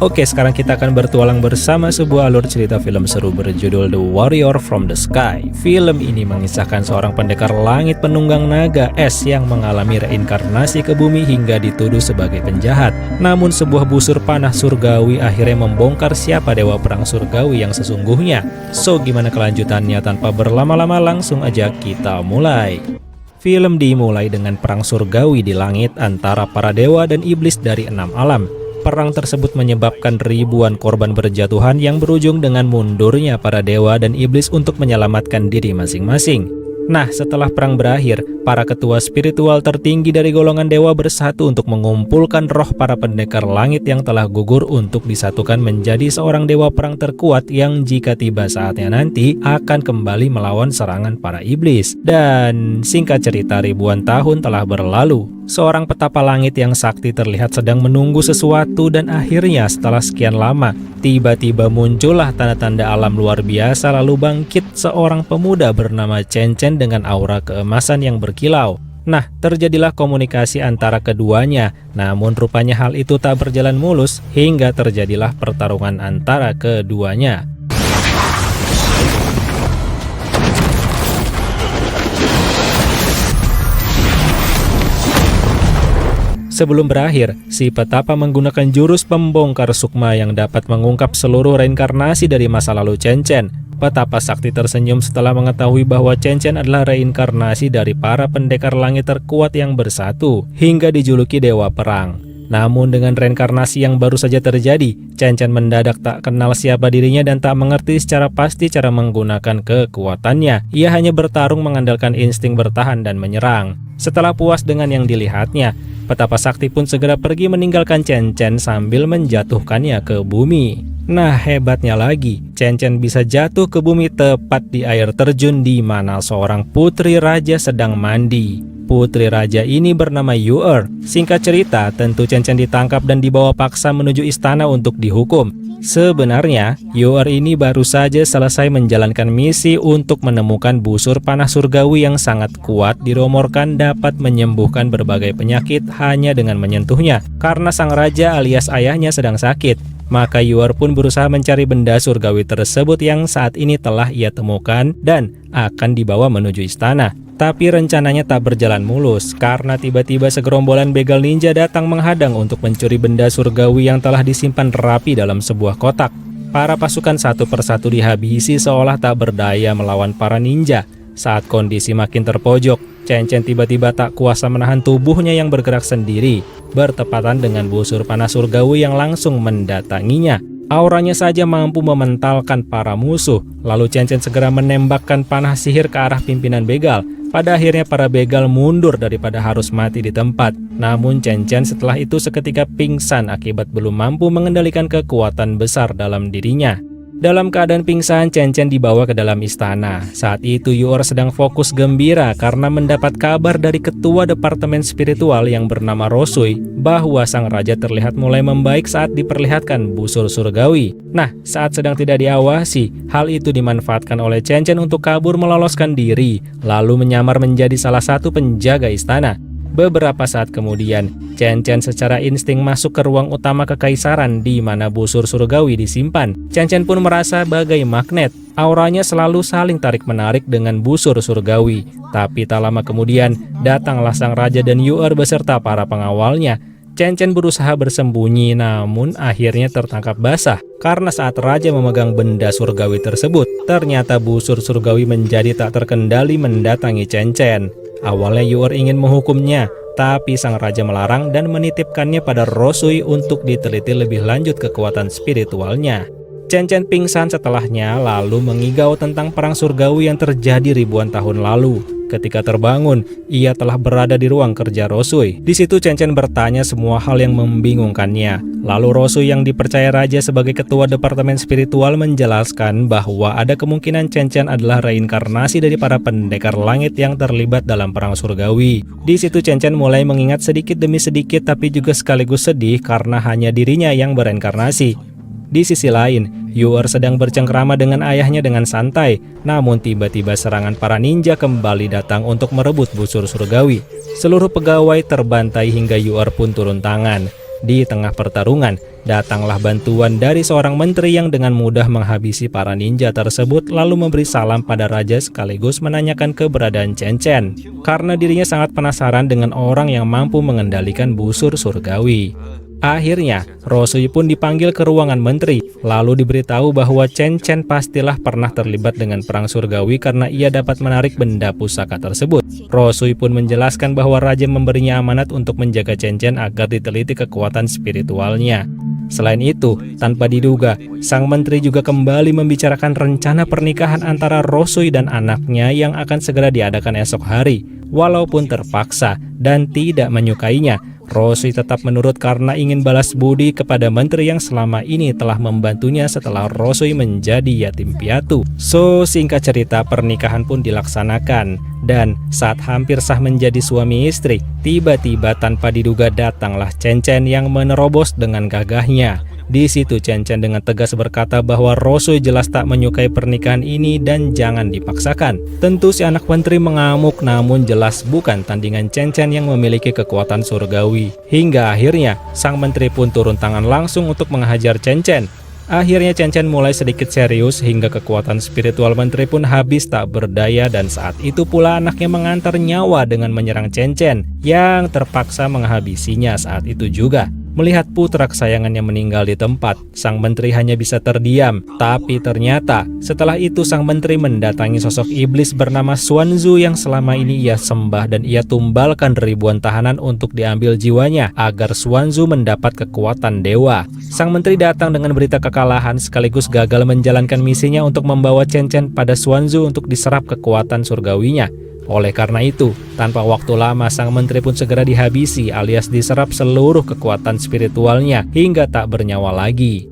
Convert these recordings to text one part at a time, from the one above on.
Oke, sekarang kita akan bertualang bersama sebuah alur cerita film seru berjudul The Warrior from the Sky. Film ini mengisahkan seorang pendekar langit penunggang naga es yang mengalami reinkarnasi ke bumi hingga dituduh sebagai penjahat. Namun sebuah busur panah surgawi akhirnya membongkar siapa dewa perang surgawi yang sesungguhnya. So, gimana kelanjutannya? Tanpa berlama-lama langsung aja kita mulai. Film dimulai dengan perang surgawi di langit antara para dewa dan iblis dari 6 alam. Perang tersebut menyebabkan ribuan korban berjatuhan yang berujung dengan mundurnya para dewa dan iblis untuk menyelamatkan diri masing-masing. Nah, setelah perang berakhir, para ketua spiritual tertinggi dari golongan dewa bersatu untuk mengumpulkan roh para pendekar langit yang telah gugur untuk disatukan menjadi seorang dewa perang terkuat yang jika tiba saatnya nanti akan kembali melawan serangan para iblis. Dan singkat cerita, ribuan tahun telah berlalu. Seorang petapa langit yang sakti terlihat sedang menunggu sesuatu dan akhirnya setelah sekian lama, tiba-tiba muncullah tanda-tanda alam luar biasa lalu bangkit seorang pemuda bernama Chen Chen dengan aura keemasan yang berkilau. Nah, terjadilah komunikasi antara keduanya, namun rupanya hal itu tak berjalan mulus hingga terjadilah pertarungan antara keduanya. Sebelum berakhir, si petapa menggunakan jurus pembongkar sukma yang dapat mengungkap seluruh reinkarnasi dari masa lalu Chen Chen. Petapa sakti tersenyum setelah mengetahui bahwa Chen Chen adalah reinkarnasi dari para pendekar langit terkuat yang bersatu, hingga dijuluki dewa perang. Namun dengan reinkarnasi yang baru saja terjadi, Chen Chen mendadak tak kenal siapa dirinya dan tak mengerti secara pasti cara menggunakan kekuatannya. Ia hanya bertarung mengandalkan insting bertahan dan menyerang. Setelah puas dengan yang dilihatnya, petapa sakti pun segera pergi meninggalkan Chen Chen sambil menjatuhkannya ke bumi. Nah, hebatnya lagi, Chen Chen bisa jatuh ke bumi tepat di air terjun di mana seorang putri raja sedang mandi. Putri raja ini bernama Yu'er. Singkat cerita, tentu Chen Chen ditangkap dan dibawa paksa menuju istana untuk dihukum. Sebenarnya, Yu'er ini baru saja selesai menjalankan misi untuk menemukan busur panah surgawi yang sangat kuat dirumorkan dapat menyembuhkan berbagai penyakit hanya dengan menyentuhnya. Karena sang raja alias ayahnya sedang sakit, maka Yu'er pun berusaha mencari benda surgawi tersebut yang saat ini telah ia temukan dan akan dibawa menuju istana. Tapi rencananya tak berjalan mulus karena tiba-tiba segerombolan begal ninja datang menghadang untuk mencuri benda surgawi yang telah disimpan rapi dalam sebuah kotak. Para pasukan satu persatu dihabisi seolah tak berdaya melawan para ninja. Saat kondisi makin terpojok, Chen Chen tiba-tiba tak kuasa menahan tubuhnya yang bergerak sendiri, bertepatan dengan busur panah surgawi yang langsung mendatanginya. Auranya saja mampu mementalkan para musuh. Lalu Chen Chen segera menembakkan panah sihir ke arah pimpinan begal. Pada akhirnya para begal mundur daripada harus mati di tempat. Namun Chen Chen setelah itu seketika pingsan akibat belum mampu mengendalikan kekuatan besar dalam dirinya. Dalam keadaan pingsan, Chen Chen dibawa ke dalam istana. Saat itu Yu'er sedang fokus gembira karena mendapat kabar dari ketua departemen spiritual yang bernama Rosui bahwa sang raja terlihat mulai membaik saat diperlihatkan busur surgawi. Nah, saat sedang tidak diawasi, hal itu dimanfaatkan oleh Chen Chen untuk kabur meloloskan diri, lalu menyamar menjadi salah satu penjaga istana. Beberapa saat kemudian, Chen Chen secara insting masuk ke ruang utama kekaisaran di mana busur surgawi disimpan. Chen Chen pun merasa bagai magnet. Auranya selalu saling tarik-menarik dengan busur surgawi. Tapi tak lama kemudian, datanglah sang raja dan Yu'er beserta para pengawalnya. Chen Chen berusaha bersembunyi namun akhirnya tertangkap basah. Karena saat raja memegang benda surgawi tersebut, ternyata busur surgawi menjadi tak terkendali mendatangi Chen Chen. Awalnya Yu'er ingin menghukumnya, tapi sang raja melarang dan menitipkannya pada Rosui untuk diteliti lebih lanjut kekuatan spiritualnya. Chen Chen pingsan setelahnya lalu mengigau tentang perang surgawi yang terjadi ribuan tahun lalu. Ketika terbangun, ia telah berada di ruang kerja Rosui. Di situ Chen Chen bertanya semua hal yang membingungkannya. Lalu Rosui yang dipercaya raja sebagai ketua departemen spiritual menjelaskan bahwa ada kemungkinan Chen Chen adalah reinkarnasi dari para pendekar langit yang terlibat dalam perang surgawi. Di situ Chen Chen mulai mengingat sedikit demi sedikit tapi juga sekaligus sedih karena hanya dirinya yang bereinkarnasi. Di sisi lain, Yu'er sedang bercengkrama dengan ayahnya dengan santai, namun tiba-tiba serangan para ninja kembali datang untuk merebut busur surgawi. Seluruh pegawai terbantai hingga Yu'er pun turun tangan. Di tengah pertarungan, datanglah bantuan dari seorang menteri yang dengan mudah menghabisi para ninja tersebut lalu memberi salam pada raja sekaligus menanyakan keberadaan Chen Chen. Karena dirinya sangat penasaran dengan orang yang mampu mengendalikan busur surgawi. Akhirnya, Rosui pun dipanggil ke ruangan menteri, lalu diberitahu bahwa Chen Chen pastilah pernah terlibat dengan perang surgawi karena ia dapat menarik benda pusaka tersebut. Rosui pun menjelaskan bahwa raja memberinya amanat untuk menjaga Chen Chen agar diteliti kekuatan spiritualnya. Selain itu, tanpa diduga, sang menteri juga kembali membicarakan rencana pernikahan antara Rosui dan anaknya yang akan segera diadakan esok hari. Walaupun terpaksa dan tidak menyukainya, Rosui tetap menurut karena ingin balas budi kepada menteri yang selama ini telah membantunya setelah Rosui menjadi yatim piatu. So, singkat cerita, pernikahan pun dilaksanakan. Dan saat hampir sah menjadi suami istri, tiba-tiba tanpa diduga datanglah Chen Chen yang menerobos dengan gagahnya. Di situ Chen Chen dengan tegas berkata bahwa Rosui jelas tak menyukai pernikahan ini dan jangan dipaksakan. Tentu si anak menteri mengamuk, namun jelas bukan tandingan Chen Chen yang memiliki kekuatan surgawi. Hingga akhirnya sang menteri pun turun tangan langsung untuk menghajar Chen Chen. Akhirnya Chen Chen mulai sedikit serius hingga kekuatan spiritual menteri pun habis tak berdaya, dan saat itu pula anaknya mengantar nyawa dengan menyerang Chen Chen yang terpaksa menghabisinya saat itu juga. Melihat putra kesayangannya meninggal di tempat, sang menteri hanya bisa terdiam. Tapi ternyata setelah itu sang menteri mendatangi sosok iblis bernama Xuanzu yang selama ini ia sembah, dan ia tumbalkan ribuan tahanan untuk diambil jiwanya agar Xuanzu mendapat kekuatan dewa. Sang menteri datang dengan berita kekalahan sekaligus gagal menjalankan misinya untuk membawa Chen Chen pada Xuanzu untuk diserap kekuatan surgawinya. Oleh karena itu, tanpa waktu lama sang menteri pun segera dihabisi alias diserap seluruh kekuatan spiritualnya hingga tak bernyawa lagi.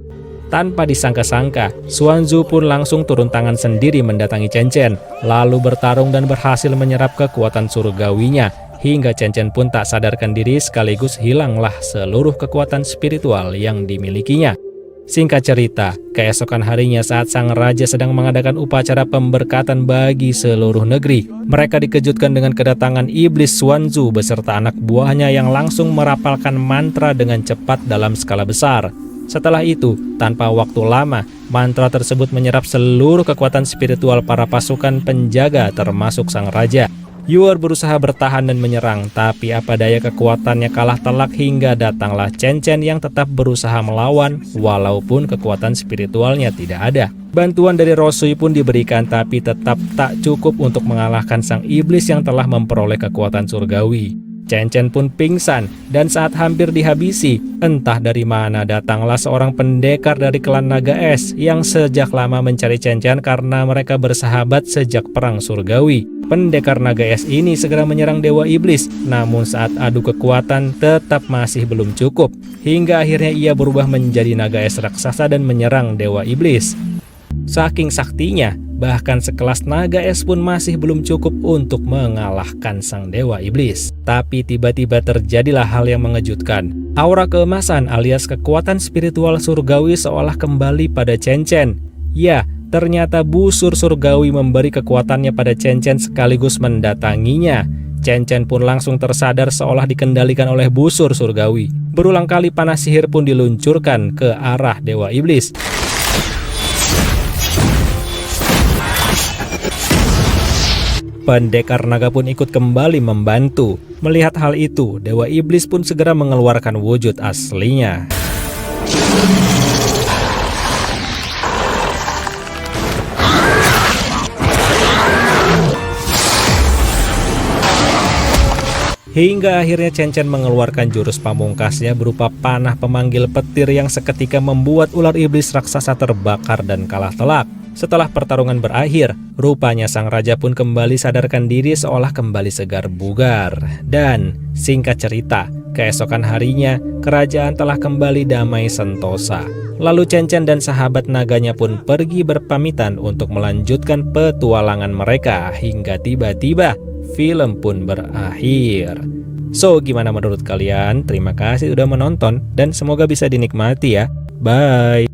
Tanpa disangka-sangka, Xuanzu pun langsung turun tangan sendiri mendatangi Chen Chen, lalu bertarung dan berhasil menyerap kekuatan surgawinya, hingga Chen Chen pun tak sadarkan diri sekaligus hilanglah seluruh kekuatan spiritual yang dimilikinya. Singkat cerita, keesokan harinya saat sang raja sedang mengadakan upacara pemberkatan bagi seluruh negeri, mereka dikejutkan dengan kedatangan iblis Xuanzu beserta anak buahnya yang langsung merapalkan mantra dengan cepat dalam skala besar. Setelah itu, tanpa waktu lama, mantra tersebut menyerap seluruh kekuatan spiritual para pasukan penjaga termasuk sang raja. Yuer berusaha bertahan dan menyerang, tapi apa daya kekuatannya kalah telak hingga datanglah Chen Chen yang tetap berusaha melawan walaupun kekuatan spiritualnya tidak ada. Bantuan dari Rosui pun diberikan tapi tetap tak cukup untuk mengalahkan sang iblis yang telah memperoleh kekuatan surgawi. Chen Chen pun pingsan, dan saat hampir dihabisi, entah dari mana datanglah seorang pendekar dari klan Naga Es yang sejak lama mencari Chen Chen karena mereka bersahabat sejak perang surgawi. Pendekar Naga Es ini segera menyerang Dewa Iblis, namun saat adu kekuatan tetap masih belum cukup, hingga akhirnya ia berubah menjadi Naga Es raksasa dan menyerang Dewa Iblis. Saking saktinya, bahkan sekelas Naga Es pun masih belum cukup untuk mengalahkan sang Dewa Iblis. Tapi tiba-tiba terjadilah hal yang mengejutkan. Aura keemasan alias kekuatan spiritual surgawi seolah kembali pada Chen Chen. Ya, ternyata busur surgawi memberi kekuatannya pada Chen Chen sekaligus mendatanginya. Chen Chen pun langsung tersadar seolah dikendalikan oleh busur surgawi. Berulang kali panah sihir pun diluncurkan ke arah Dewa Iblis. Pendekar naga pun ikut kembali membantu. Melihat hal itu, Dewa Iblis pun segera mengeluarkan wujud aslinya. Hingga akhirnya Chen Chen mengeluarkan jurus pamungkasnya berupa panah pemanggil petir yang seketika membuat ular iblis raksasa terbakar dan kalah telak. Setelah pertarungan berakhir, rupanya sang raja pun kembali sadarkan diri seolah kembali segar bugar. Dan singkat cerita, keesokan harinya kerajaan telah kembali damai sentosa. Lalu Chen Chen dan sahabat naganya pun pergi berpamitan untuk melanjutkan petualangan mereka hingga tiba-tiba film pun berakhir. So, gimana menurut kalian? Terima kasih sudah menonton dan semoga bisa dinikmati ya. Bye.